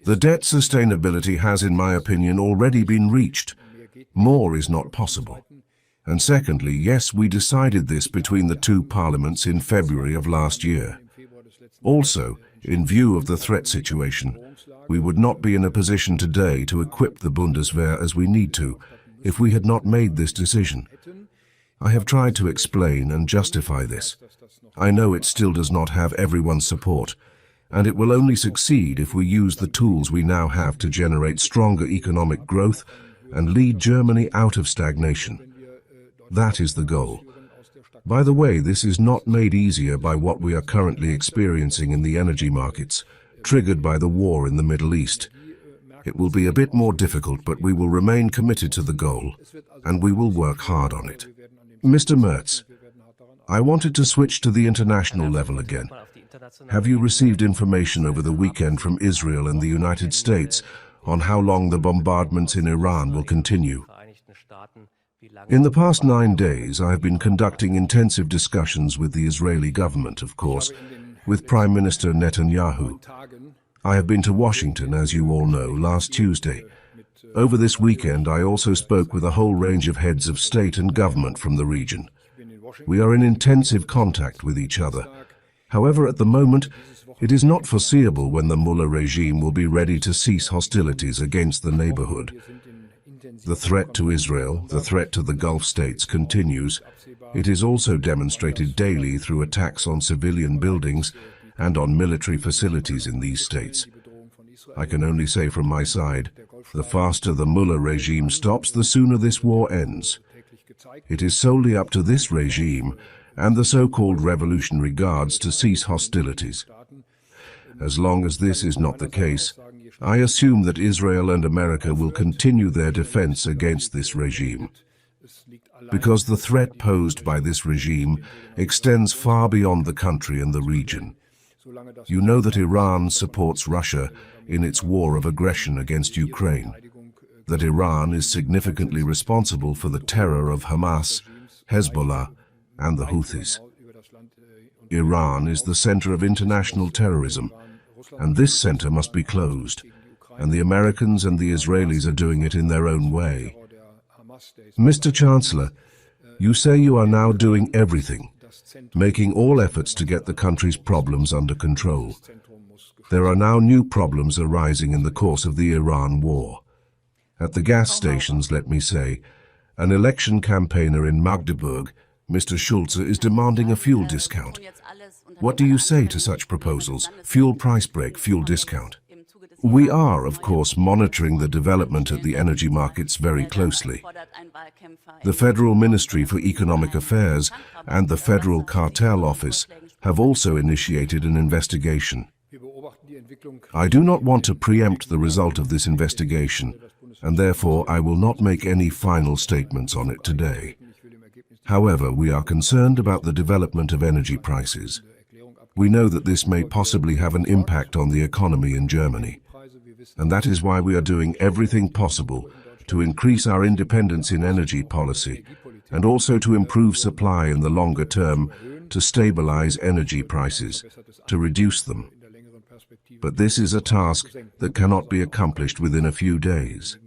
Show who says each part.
Speaker 1: The debt sustainability has, in my opinion, already been reached. More is not possible. And secondly, yes, we decided this between the two parliaments in February of last year. Also, in view of the threat situation, we would not be in a position today to equip the Bundeswehr as we need to if we had not made this decision. I have tried to explain and justify this. I know it still does not have everyone's support, and it will only succeed if we use the tools we now have to generate stronger economic growth and lead Germany out of stagnation. That is the goal. By the way, this is not made easier by what we are currently experiencing in the energy markets, triggered by the war in the Middle East. It will be a bit more difficult, but we will remain committed to the goal, and we will work hard on it. Mr. Merz, I wanted to switch to the international level again. Have you received information over the weekend from Israel and the United States on how long the bombardments in Iran will continue? In the past 9 days, I have been conducting intensive discussions with the Israeli government, of course, with Prime Minister Netanyahu. I have been to Washington, as you all know, last Tuesday. Over this weekend, I also spoke with a whole range of heads of state and government from the region. We are in intensive contact with each other. However, at the moment, it is not foreseeable when the Mullah regime will be ready to cease hostilities against the neighborhood. The threat to Israel, the threat to the Gulf states continues. It is also demonstrated daily through attacks on civilian buildings and on military facilities in these states. I can only say from my side, the faster the Mullah regime stops, the sooner this war ends. It is solely up to this regime and the so-called Revolutionary Guards to cease hostilities. As long as this is not the case, I assume that Israel and America will continue their defense against this regime. Because the threat posed by this regime extends far beyond the country and the region. You know that Iran supports Russia in its war of aggression against Ukraine, that Iran is significantly responsible for the terror of Hamas, Hezbollah, and the Houthis. Iran is the center of international terrorism, and this center must be closed, and the Americans and the Israelis are doing it in their own way. Mr. Chancellor, you say you are now doing everything, making all efforts to get the country's problems under control. There are now new problems arising in the course of the Iran war. At the gas stations, let me say, an election campaigner in Magdeburg, Mr. Schulze, is demanding a fuel discount. What do you say to such proposals? Fuel price break, fuel discount. We are, of course, monitoring the development at the energy markets very closely. The Federal Ministry for Economic Affairs and the Federal Cartel Office have also initiated an investigation. I do not want to preempt the result of this investigation, and therefore I will not make any final statements on it today. However, we are concerned about the development of energy prices. We know that this may possibly have an impact on the economy in Germany, and that is why we are doing everything possible to increase our independence in energy policy and also to improve supply in the longer term, to stabilize energy prices, to reduce them. But this is a task that cannot be accomplished within a few days.